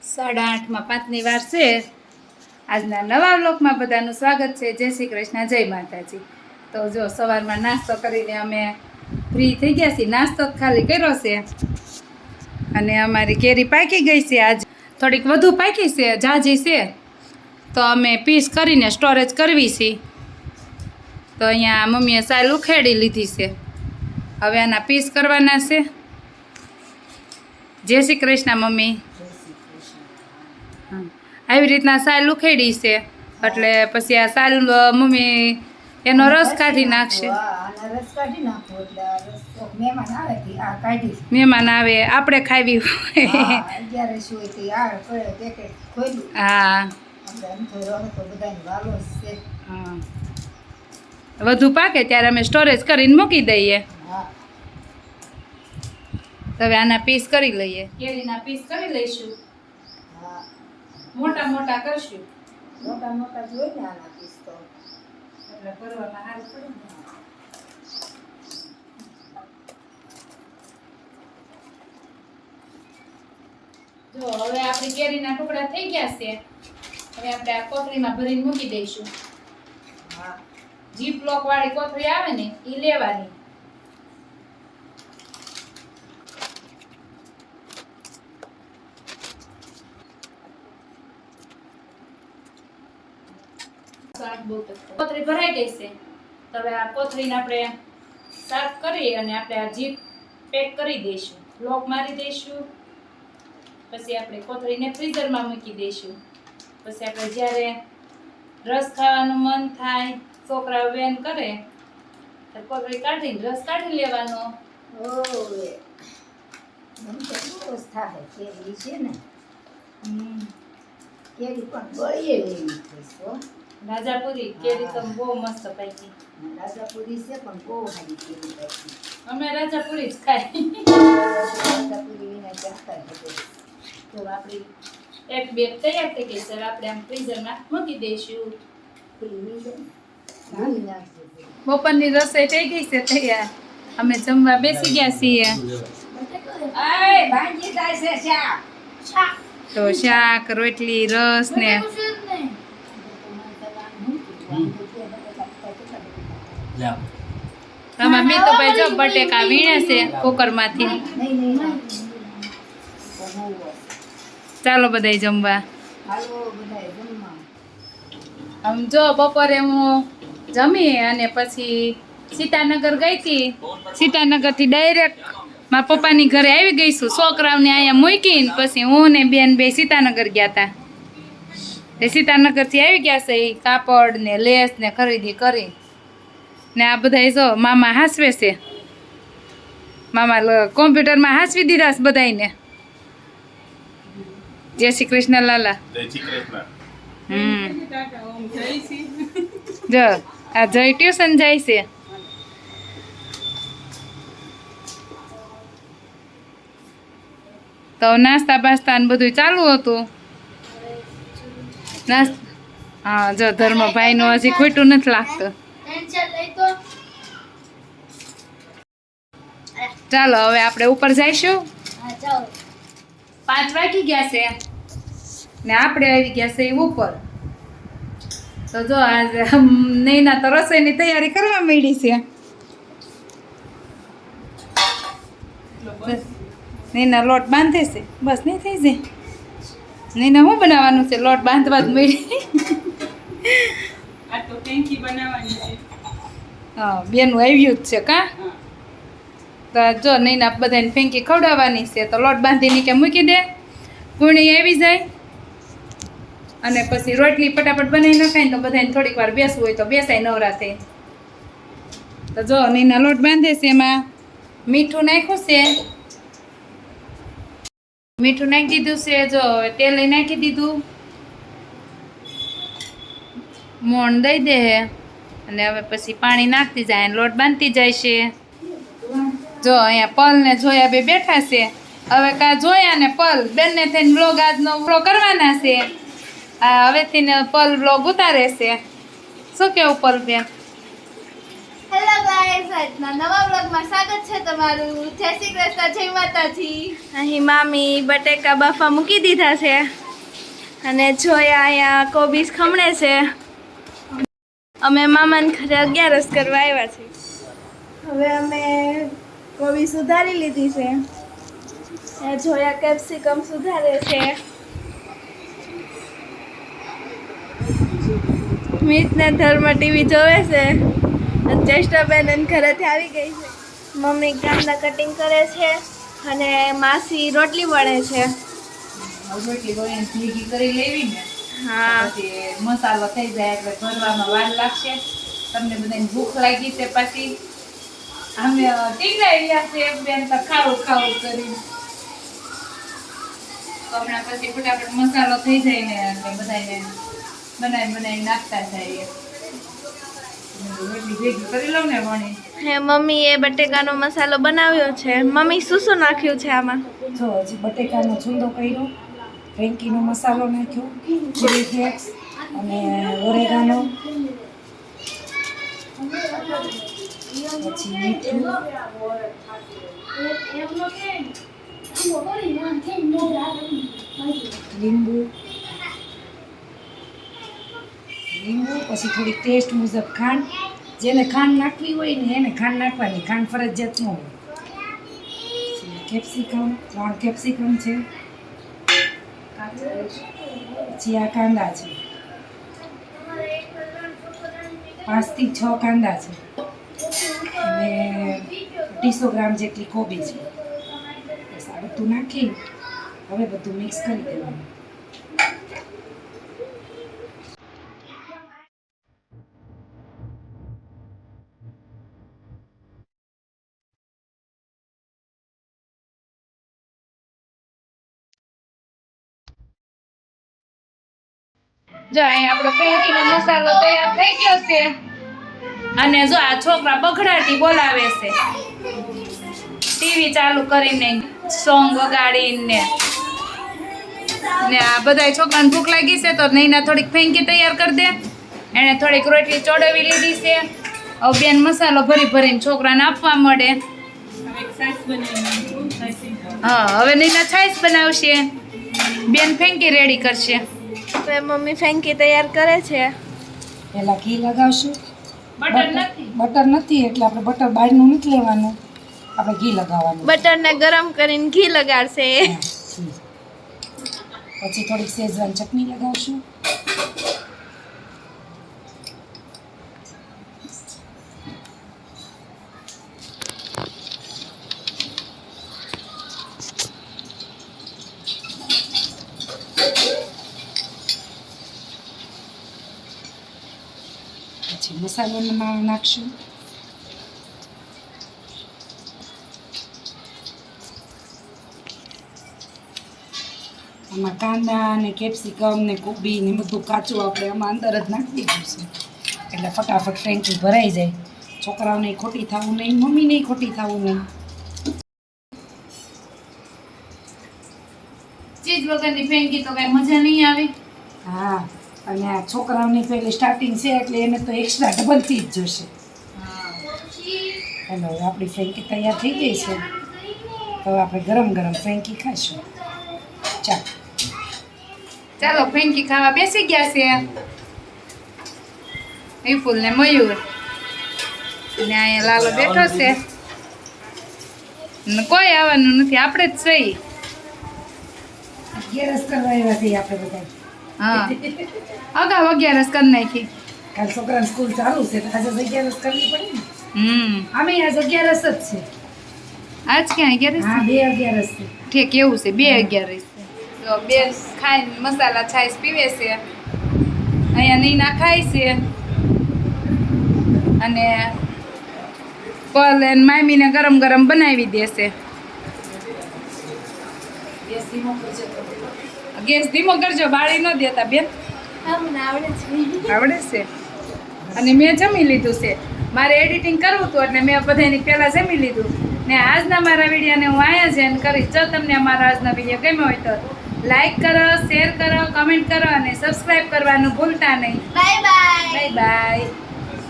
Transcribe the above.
8:05 વાર છે. આજના નવા વ્લોગમાં બધાનું સ્વાગત છે. જય શ્રી કૃષ્ણ, જય માતાજી. તો જો સવારમાં નાસ્તો કરીને અમે ફ્રી થઈ ગયા છીએ. નાસ્તો ખાલી કર્યો છે અને અમારી કેરી પાકી ગઈ છે. આજ થોડીક વધુ પાકી છે, જાજી છે, તો અમે પીસ કરીને સ્ટોરેજ કરવી છે. તો અહીંયા મમ્મીએ સાલ ઉખેડી લીધી છે, હવે આના પીસ કરવાના છે. જય શ્રી કૃષ્ણ મમ્મી. આવી રીતના સાલ ઉખેડી છે, એટલે પછી આ સાલ મમ્મી એનો રસ કાઢી નાખશે. મહેમાન આવે, આપણે ખાવી હોય. હા, વધુ પાકે ત્યારે અમે સ્ટોરેજ કરીને મૂકી દઈએ. હવે આના પીસ કરી લઈએ. કેરીના પીસ કરી લઈશું. મોટા મોટા કરશું. મોટા જોઈએ ને આના પીસ તો એટલે ભરવામાં સારું પડે. જો હવે આપણી કેરીના ટુકડા થઈ ગયા છે. હવે આપણે આ કોથળીમાં ભરીને મૂકી દઈશું. હા, જીપ લોક વાળી કોથળી આવે ને એ લેવાની. કોથળી ભરાઈ ગઈ છે. તો હવે આ કોથળીને આપણે સાફ કરી અને આપણે આ જીપ પેક કરી દઈશું, લોક મારી દઈશું. પછી આપણે કોથળીને ફ્રીઝરમાં મૂકી દઈશું. પછી આપણે જ્યારે રસ ખાવાનું મન થાય, છોકરાઓ વેન કરે, તો કોથળી કાઢીને રસ કાઢી લેવાનો. કેરી છે ને, કેરી પણ ગળીએ લેવી છે. રાજાપુરી કેરી તો બહુ મસ્ત પાકી. રાજાપુરી છે પણ બહુ સારી કેરી પાકી. અમે રાજાપુરી જ ખાઈ. રાજાપુરી વિના ચાખતા જ. તો આપણી એક બેગ તૈયાર થઈ ગઈ છે. આપણે આમ ફ્રીઝરમાં મૂકી દઈશું. બપોરની રસોઈ થઈ ગઈ છે તૈયાર. અમે જમવા બેસી ગયા છીએ. તો શાક, રોટલી, રસ ને આમાં મેં તો ભાઈ જો બટેકા વીણે છે કુકરમાંથી. ચાલો બધાય જમવા. આમ જો બપોરે હું જમી અને પછી સીતાનગર ગઈ હતી. સીતાનગરથી ડાયરેક્ટ મારા પપ્પાની ઘરે આવી ગઈ છું. છોકરાઓને અહીંયા મૂકીને પછી હું ને બેન બે સીતાનગર ગયા હતા. એ સીતાનગરથી આવી ગયા છે. એ કાપડ ને લેસ ને ખરીદી કરી ને આ બધા જો મામા હાસવે છે. મામા કોમ્પ્યુટરમાં હાસવી દીધા છે બધાને. જય શ્રી કૃષ્ણ લાલા. જો આ જય ટ્યુશન જાય છે. તો નાસ્તા બાસ્તા ને બધું ચાલુ હતું. હા, જો ધર્મભાઈ નું હજી ખોટું નથી લાગતું. ચાલો હવે આપણે ઉપર જઈશું. 5 વાગી ગયા છે ને આપણે આવી ગયા છે ઉપર. તો જો આજે નૈના તો રસોઈની તૈયારી કરવા માંડી છે. નૈના લોટ બાંધે છે. બસ નહીં થઈ જાય. નૈના શું બનાવવાનું છે? લોટ બાંધવા જ મળી. આ તો ફેંકી બનાવવાની છે. હા, બેનું આવ્યું જ છે કા. તો જો નૈના બધાને ફેંકી ખવડાવવાની છે. તો લોટ બાંધીને કે મૂકી દે, પૂર્ણી આવી જાય અને પછી રોટલી ફટાફટ બનાવી નખાય ને તો બધાને થોડીક વાર બેસવું હોય તો બેસાય નવરા થઈ. તો જો નૈના લોટ બાંધે છે. એમાં મીઠું નાખ્યું છે. મીઠું નાખી દીધું છે. જો તેલ નાખી દીધું. મોણ દઈ દે અને હવે પછી પાણી નાખતી જાય અને લોટ બાંધતી જાય છે. જો અહીંયા પલ ને જોયા બે બેઠા છે. હવે કા જોયા ને પલ બંને થઈને વ્લોગ આજનો વ્લોગ કરવાના છે. હવેથી ને પલ વ્લોગ ઉતારે છે. શું કેવું પલ બેન? હેલો ગાઈસ, આજના નવા વ્લોગમાં સ્વાગત છે તમારું. જય શ્રી કૃષ્ણ, જય માતાજી. અહીં મામી બટેકા બાફા મૂકી દીધા છે અને જોયા અહીંયા કોબીજ ખમણે છે. અમે મામાને ઘરે 11 કરવા આવ્યા છીએ. હવે અમે કોબી સુધારી લીધી છે. જોયા કેપ્સિકમ સુધારે છે. મિતને ધર્મ ટીવી જોવે છે. ચેષ્ટાબેન ઘરેથી આવી ગઈ છે. મમ્મી કાંદા કટિંગ કરે છે અને માસી રોટલી વળે છે. રોટલી વળીને ભેગી કરી લેવી ને હા, પછી મસાલો થઈ જાય એટલે ભરવામાં વાર લાગશે. તમને બધાને ભૂખ લાગી છે પછી અમે ટીંગાઈ રહ્યા છે બેન તો ખાવું ખાવું કરીને. તો હમણાં પછી ફટાફટ મસાલો થઈ જાય ને એટલે બધાને બનાવી નાખતા જઈએ. રોટલી ભેગી કરી લઉં ને વણી. હે મમ્મીએ બટેકાનો મસાલો બનાવ્યો છે. મમ્મી શું શું નાખ્યું છે આમાં? જો હજી બટેકાનો છુંદો કર્યો, ફ્રેન્કીનો મસાલો નાખ્યો, ચીલી ફ્લેક્સ અને ઓરેગાનો, પછી મીઠું, લીંબુ, પછી થોડી ટેસ્ટ મુજબ ખાંડ. જેને ખાંડ નાખવી હોય ને એને ખાંડ નાખવાની, ખાંડ ફરજિયાત ન હોય. કેપ્સિકમ, 3 કેપ્સિકમ છે, પછી આ કાંદા છે, 5 થી 6 કાંદા છે અને 250 ગ્રામ જેટલી કોબી છે. બસ આ બધું નાખી હવે બધું મિક્સ કરી દેવાનું. જો અહીંયા આપણો ફ્રેન્કીનો મસાલો તૈયાર થઈ ગયો છે. અને જો આ છોકરા બગડાટી બોલાવે છે ટીવી ચાલુ કરીને, સોંગ વગાડીને. ને આ બધા છોકરાને ભૂખ લાગી છે તો નૈના થોડીક ફ્રેન્કી તૈયાર કરી દે. એને થોડીક રોટલી ચોડાવી લીધી છે. હવે બેન મસાલો ભરીને છોકરાને આપવા મળે. હા, હવે નૈના છાશ બનાવશે, બેન ફ્રેન્કી રેડી કરશે. હવે મમ્મી ફેંકી તૈયાર કરે છે. પહેલાં ઘી લગાવશું. બટર નથી બટર નથી એટલે આપણે બટર બહારનું નથી લેવાનું, આપણે ઘી લગાવવાનું. બટરને ગરમ કરીને ઘી લગાડશે. હા, ઘી. પછી થોડીક શેઝવાન ચટણી લગાવશું. પછી મસાલામાં નાખશું. આમાં કાંદા ને કેપ્સિકમ ને કોબી ને બધું કાચું આપણે આમાં અંદર જ નાખી દીધું છે એટલે ફટાફટ ફ્રેન્કી ભરાઈ જાય. છોકરાઓને ખોટી થવું નહીં, મમ્મીને ખોટી થવું નહીં. ચીઝ વગરની ફ્રેન્કી તો કઈ મજા નહીં આવે. હા, અને આ છોકરાઓની પહેલી સ્ટાર્ટિંગ છે એટલે એને તો એક્સ્ટ્રા ડબલથી જ જોશે. ચાલો, હવે આપણી ફ્રેન્કી તૈયાર થઈ ગઈ છે. હવે આપણે ગરમ ગરમ ફ્રેન્કી ખાઈશું. ચાલો ફ્રેન્કી ખાવા બેસી ગયા છે વિપુલ ને મયુર ને અહીંયા લાલો બેઠો છે ને કોઈ આવવાનું નથી, આપણે જ સહી. 11 કરવા આવ્યા છીએ આપણે બધા. હા, અગાઉ 11 કરી નાખી. કાલ છોકરાની સ્કૂલ ચાલુ છે તો આજે 11 કરવી પડે ને. આમે આજ 11 જ છે. આજ ક્યાં 11? હા, 2 11 છે. ઠીક, એવું છે, 2 11 છે. તો બેન ખાઈને મસાલા છાશ પીવે છે, અહીંયા નૈના ખાય છે અને પલ અને મામીને ગરમ ગરમ બનાવી દેશે. ગેસ ધીમો કરજો, બાળી ન દેતા બેન. આવડે છે. અને મેં જમી લીધું છે. મારે એડિટિંગ કરવું હતું એટલે મેં બધાની પહેલાં જમી લીધું ને આજના મારા વિડીયોને હું અહીંયા જ એન્ડ કરીશ. જો તમને અમારો આજનો વિડીયો ગમ્યો હોય તો લાઈક કરો, શેર કરો, કમેન્ટ કરો અને સબસ્ક્રાઈબ કરવાનું ભૂલતા નહીં. Bye bye. Bye bye.